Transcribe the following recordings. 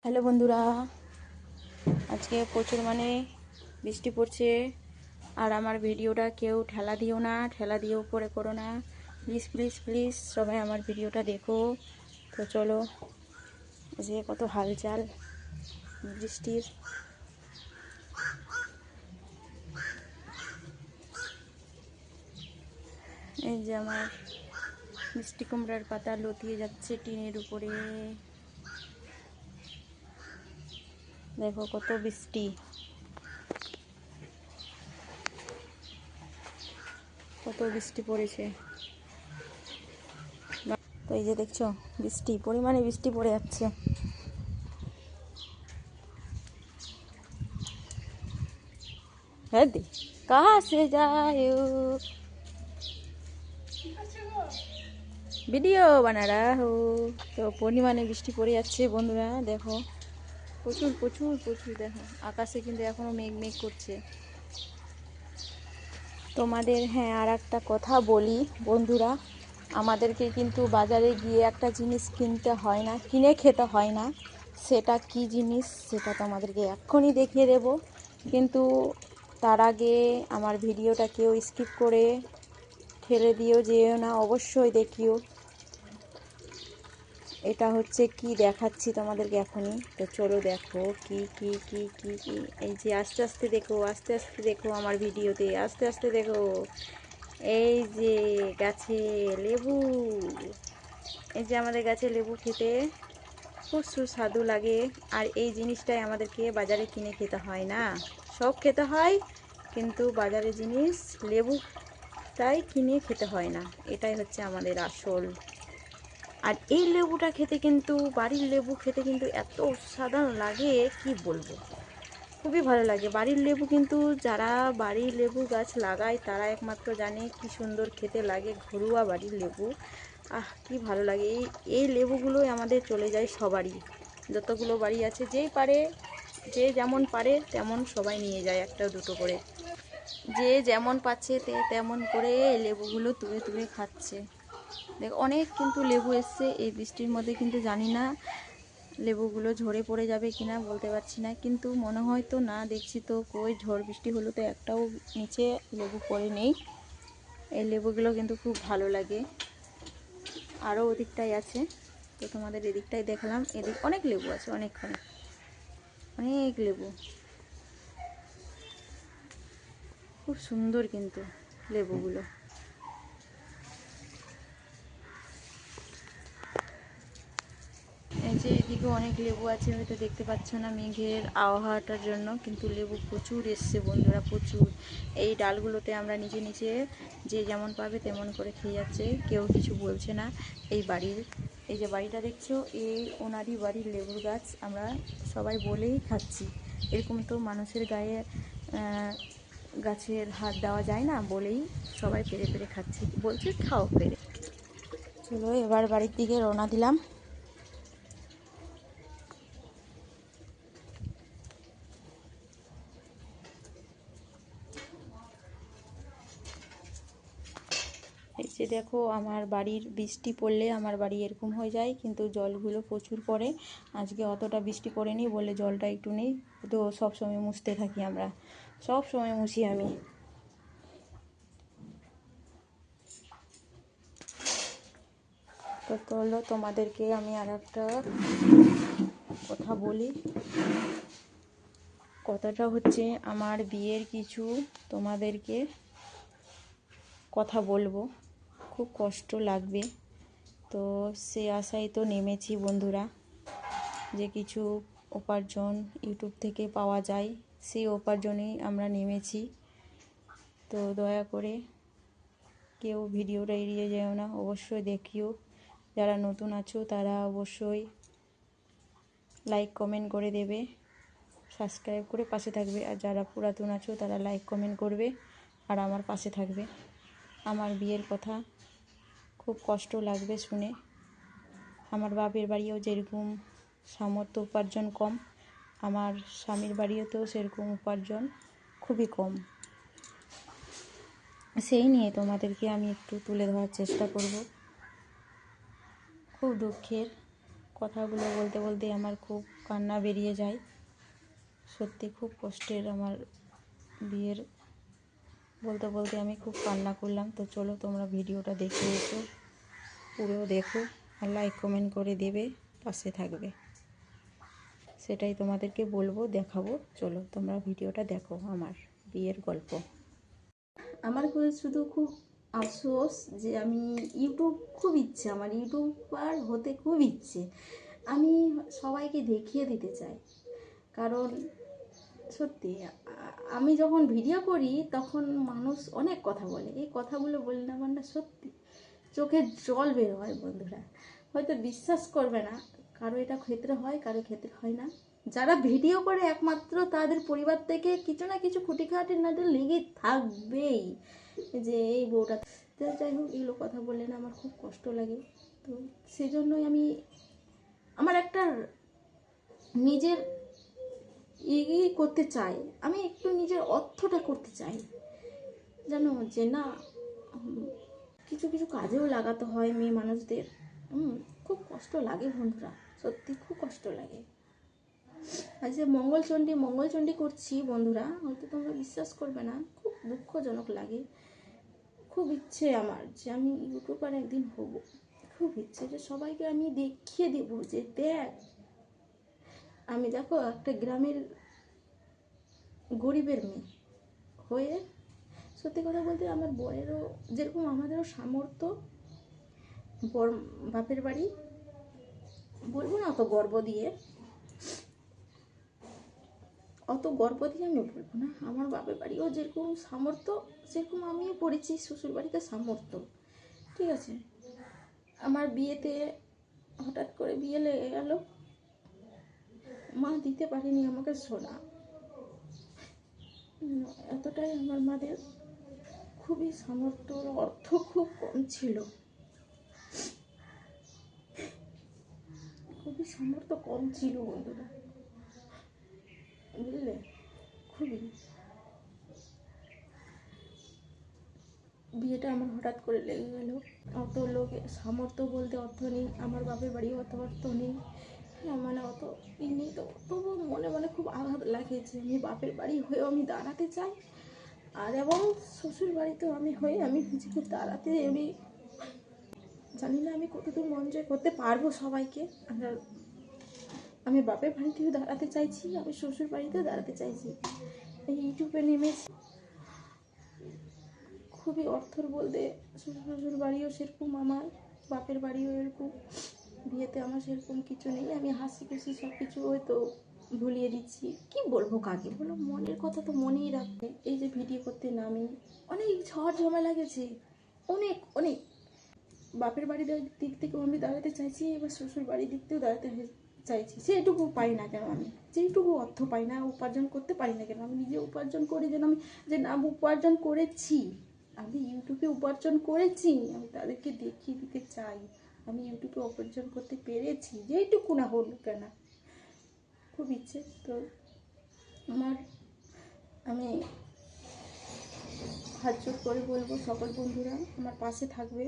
Hello বন্ধুরা, আজকে প্রচুর বৃষ্টি পড়ছে। আর আমার ভিডিওটা কেউ ঠেলা দিও না, ঠেলা দিয়ে উপরে করো না, প্লিজ প্লিজ প্লিজ সবাই আমার ভিডিওটা দেখো। তো চলো, যে কত হালচাল বৃষ্টির। এই যে আমার মিষ্টি কুমড়ার পাতা লতিয়ে যাচ্ছে টিনের উপরে। দেখো কত বৃষ্টি, কত বৃষ্টি পড়েছে। তো এই যে দেখছো পরিমাণে বৃষ্টি পড়ে যাচ্ছে। है दी कहाँ से जाए ভিডিও বানা रहा हो। তো পরিমাণে বৃষ্টি পড়ে যাচ্ছে বন্ধুরা, দেখো প্রচুর প্রচুর প্রচুর। দেখো আকাশে কিন্তু এখনো মেঘ মেঘ করছে। তোমাদের আর একটা কথা বলি বন্ধুরা, আমাদেরকে কিন্তু বাজারে গিয়ে একটা জিনিস কিনতে হয় না, কিনে খেতে হয় না। সেটা কি জিনিস সেটা তোমাদেরকে এক্ষুনি দেখিয়ে দেব। কিন্তু তার আগে আমার ভিডিওটা কেউ স্কিপ করে ঠেলে দিও যেও না, অবশ্যই দেখিও। এটা হচ্ছে কি দেখাচ্ছি তোমাদেরকে এখনই। তো চলো দেখো কি কি কি কি কি। এই যে আস্তে আস্তে দেখো, আস্তে আস্তে দেখো আমার ভিডিওতে, আস্তে আস্তে দেখো। এই যে গাছে লেবু, এই যে আমাদের গাছে লেবু খেতে খুব সুস্বাদু লাগে। আর এই জিনিসটাই আমাদেরকে বাজারে কিনে খেতে হয় না, সব খেতে হয় কিন্তু বাজারে জিনিস লেবুটাই কিনে খেতে হয় না। এটাই হচ্ছে আমাদের আসল। আর এই লেবুটা খেতে কিন্তু, বাড়ির লেবু খেতে কিন্তু এত অসাধারণ লাগে কি বলবো, খুবই ভালো লাগে। বাড়ির লেবু কিন্তু যারা বাড়ির লেবু গাছ লাগায় তারা একমাত্র জানে কি সুন্দর খেতে লাগে ঘরোয়া বাড়ির লেবু। কি ভালো লাগে। এই লেবুগুলোই আমাদের চলে যায় সবারই, যতগুলো বাড়ি আছে। যেই পারে, যে যেমন পারে তেমন সবাই নিয়ে যায় একটা দুটো করে, যে যেমন পাচ্ছে তেমন করে এই লেবুগুলো তুলে তুলে খাচ্ছে। দেখ অনেক কিন্তু লেবু এসছে এই বৃষ্টির মধ্যে, কিন্তু জানি না লেবুগুলো ঝরে পড়ে যাবে কিনা বলতে পারছি না। কিন্তু মনে হয় তো না, দেখছি তো কই ঝড় বৃষ্টি হলো তো একটাও নিচে লেবু পড়ে নেই। এই লেবুগুলো কিন্তু খুব ভালো লাগে। আরও ওদিকটাই আছে, তো তোমাদের এদিকটাই দেখলাম। এদিক অনেক লেবু আছে, অনেক অনেক অনেক লেবু, খুব সুন্দর কিন্তু লেবুগুলো। এই যে এদিকে অনেক লেবু আছে, হয়তো দেখতে পাচ্ছ না মেঘের আবহাওয়াটার জন্য, কিন্তু লেবু প্রচুর এসছে বন্ধুরা, প্রচুর। এই ডালগুলোতে আমরা নিচে নিচে যে যেমন পাবে তেমন করে খেয়ে যাচ্ছে, কেউ কিছু বলছে না। এই যে বাড়িটা দেখছো, এই ওনারই বাড়ির লেবুর গাছ। আমরা সবাই বলেই খাচ্ছি, এরকম তো মানুষের গায়ে গাছের হাত দেওয়া যায় না, বলেই সবাই পেরে পেরে খাচ্ছি, বলছে খাও পেরে। চলো এবার বাড়ির দিকে রওনা দিলাম। এই যে দেখো আমার বাড়ির বৃষ্টি পড়লে আমার বাড়ি এরকম হয়ে যায়, কিন্তু জলগুলো প্রচুর পড়ে। আজকে অতটা বৃষ্টি পড়েনি বলে জলটা একটু নেই। তো সব সময় মুছতে থাকি আমরা, সব সময় মুছি আমি। তো চলো তোমাদেরকে আমি আর একটা কথা বলি। কথাটা হচ্ছে আমার বিয়ের কিছু তোমাদেরকে কথা বলবো, খুব কষ্ট লাগবে। তো সে আশায় তো নেমেছি বন্ধুরা, যে কিছু উপার্জন ইউটিউব থেকে পাওয়া যায়, সেই উপার্জনেই আমরা নেমেছি। তো দয়া করে কেউ ভিডিওটা এড়িয়ে যেও না, অবশ্যই দেখিও। যারা নতুন আছো তারা অবশ্যই লাইক কমেন্ট করে দেবে, সাবস্ক্রাইব করে পাশে থাকবে। আর যারা পুরাতন আছো তারা লাইক কমেন্ট করবে আর আমার পাশে থাকবে। আমার বিয়ের কথা খুব কষ্ট লাগবে শুনে। আমার বাপের বাড়িও যেরকম সামর্থ্য উপার্জন কম, আমার স্বামীর বাড়িতেও সেরকম উপার্জন খুবই কম। সেই নিয়ে তোমাদেরকে আমি একটু তুলে ধরার চেষ্টা করব। খুব দুঃখের কথাগুলো বলতে বলতে আমার খুব কান্না বেরিয়ে যায়। সত্যি খুব কষ্টের আমার বিয়ের, বলতে বলতে আমি খুব কান্না করলাম। তো চলো তোমরা ভিডিওটা দেখে এসো, পুরো দেখো আর লাইক কমেন্ট করে দেবে, পাশে থাকবে, সেটাই তোমাদেরকে বলবো, দেখাবো। চলো তোমরা ভিডিওটা দেখো, আমার বিয়ের গল্প। আমার শুধু খুব আফসোস যে আমি ইউটিউব, খুব ইচ্ছে আমার ইউটিউবার হতে, খুব ইচ্ছে। আমি সবাইকে দেখিয়ে দিতে চাই, কারণ সত্যি আমি যখন ভিডিও করি তখন মানুষ অনেক কথা বলে, এই কথাগুলো বলি না মানে সত্যি চোখের জল বের হয়। বন্ধুরা হয়তো বিশ্বাস করবে না, কারো এটা ক্ষেত্রে হয়, কারো ক্ষেত্রে হয় না। যারা ভিডিও করে একমাত্র তাদের পরিবার থেকে কিছু না কিছু খুঁটিখাটি না লেগে থাকবেই, যে এই বউটা। যাই হোক, এগুলো কথা বললে না আমার খুব কষ্ট লাগে। তো সেজন্যই আমি আমার একটা নিজের করতে চাই, আমি একটু নিজের অর্থটা করতে চাই, জানো যে না কিছু কিছু কাজেও লাগাতে হয় মেয়ে মানুষদের। খুব কষ্ট লাগে বন্ধুরা, সত্যি খুব কষ্ট লাগে। আজ যে মঙ্গলচণ্ডী করছি বন্ধুরা, হয়তো তোমরা বিশ্বাস করবে না, খুব দুঃখজনক লাগে। খুব ইচ্ছে আমার যে আমি ইউটিউবার একদিন হব, খুব ইচ্ছে যে সবাইকে আমি দেখিয়ে দেব যে দেখ আমি, দেখো একটা গ্রামের গরিবের মেয়ে হয়ে, সত্যি কথা বলতে আমার বরেরও যেরকম আমাদেরও সামর্থ্য, বর বাপের বাড়ি বলবো না অত গর্ব দিয়ে আমি বলবো না, আমার বাপের বাড়িও যেরকম সামর্থ্য সেরকম আমিও পড়েছি শ্বশুর বাড়িতে সামর্থ্য, ঠিক আছে। আমার বিয়েতে হঠাৎ করে বিয়ে লেগে গেল, মা দিতে পারেনি আমাকে সোনা, এতটাই আমার মাদের খুবই সামর্থ্য, অর্থ খুব কম ছিল, খুবই সামর্থ্য কম ছিল বন্ধুরা, বুঝলে। খুবই বিয়েটা আমার হঠাৎ করে লেগে গেল, অত লোকের সামর্থ্য বলতে অর্থ নেই, আমার বাপের বাড়ি অত অর্থ নেই, হ্যাঁ মানে অত নেই। তো তবু মনে মনে খুব আঘাত লাগে যে আমি বাপের বাড়ি হয়েও আমি দাঁড়াতে চাই, আর এবং শ্বশুর বাড়িতেও আমি হয়ে আমি নিজেকে দাঁড়াতে, জানি না আমি কতদূর মন জয় করতে পারবো সবাইকে। আমি বাপের বাড়িতেও দাঁড়াতে চাইছি, আমি শ্বশুর বাড়িতেও দাঁড়াতে চাইছি, এই ইউটিউবে নেমেছি। খুবই অর্থর বলতে শ্বশুর বাড়িও সেরকম, আমার বাপের বাড়িও এরকম, বিয়েতে আমার সেরকম কিছু নেই, আমি হাসি খুশি সব কিছু হয়তো ভুলিয়ে দিচ্ছি। কি বলবো কাকে বলো, মনের কথা তো মনেই রাখবে। এই যে ভিডিও করতে নামি অনেক ঝড় ঝামেলা গেছে, অনেক অনেক। বাপের বাড়ির দিক থেকেও আমি দাঁড়াতে চাইছি, এবার শ্বশুর বাড়ির দিক থেকেও দাঁড়াতে চাইছি। সেটুকু পাই না কেন আমি, যেটুকু অর্থ পাই না, উপার্জন করতে পারি না কেন, আমি নিজে উপার্জন করি যেন, আমি যে না উপার্জন করেছি, আমি ইউটিউবে উপার্জন করেছি, আমি তাদেরকে দেখিয়ে দিতে চাই আমি ইউটিউবে উপার্জন করতে পেরেছি, যেইটুকু না হল কেন। খুব ইচ্ছে তো আমার, আমি হাত জোর করে বলবো সকল বন্ধুরা আমার পাশে থাকবে,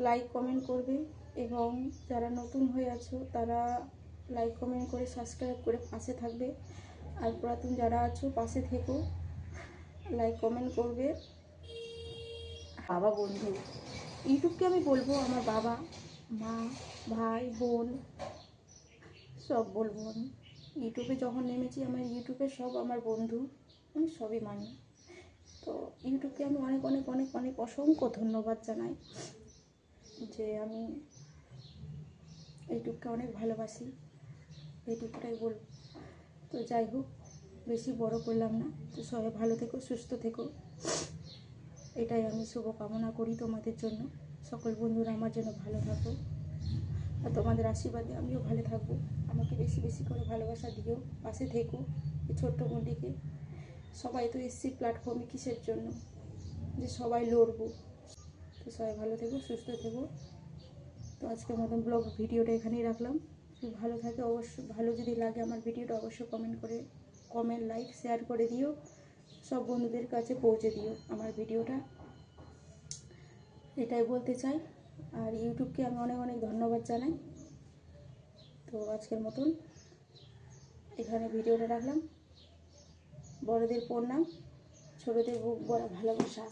লাইক কমেন্ট করবে, এবং যারা নতুন হয়ে আছো তারা লাইক কমেন্ট করে সাবস্ক্রাইব করে পাশে থাকবে, আর পুরাতন যারা আছো পাশে থেকো, লাইক কমেন্ট করবে। বাবা বন্ধু, ইউটিউবকে আমি বলবো আমার বাবা মা ভাই বোন সব বলবো। আমি ইউটিউবে যখন নেমেছি, আমার ইউটিউবে সব আমার বন্ধু, আমি সবই মানি। তো ইউটিউবকে আমি অনেক অনেক অনেক অনেক অসংখ্য ধন্যবাদ জানাই যে আমি ইউটিউবকে অনেক ভালোবাসি, এইটুকুটাই বলব। তো যাই হোক, বেশি বড় করলাম না, তো সবাই ভালো থেকো, সুস্থ থেকো, এটাই আমি শুভকামনা করি তোমাদের জন্য। সকল বন্ধুরা আমার জন্য ভালো থাকো, আর তোমাদের আশীর্বাদে আমিও ভালো থাকবো। আমাকে বেশি বেশি করে ভালোবাসা দিও, পাশে থেকো এই ছোট্ট বোনটিকে। সবাই তো এসছি প্ল্যাটফর্মে কিসের জন্য, যে সবাই লড়বো। তো সবাই ভালো থেকো, সুস্থ থেকো। তো আজকের মতন ব্লগ ভিডিওটা এখানেই রাখলাম। ভালো থাকে অবশ্যই, ভালো যদি লাগে আমার ভিডিওটা অবশ্যই কমেন্ট লাইক শেয়ার করে দিও, সব বন্ধুদের কাছে পৌঁছে দিও আমার ভিডিওটা, এটাই বলতে চাই। আর ইউটিউবকে আমি অনেক অনেক ধন্যবাদ জানাই। তো আজকের মতন এখানে ভিডিওটা রাখলাম। বড়দের প্রণাম, ছোটদের বুক ভরা ভালোবাসা।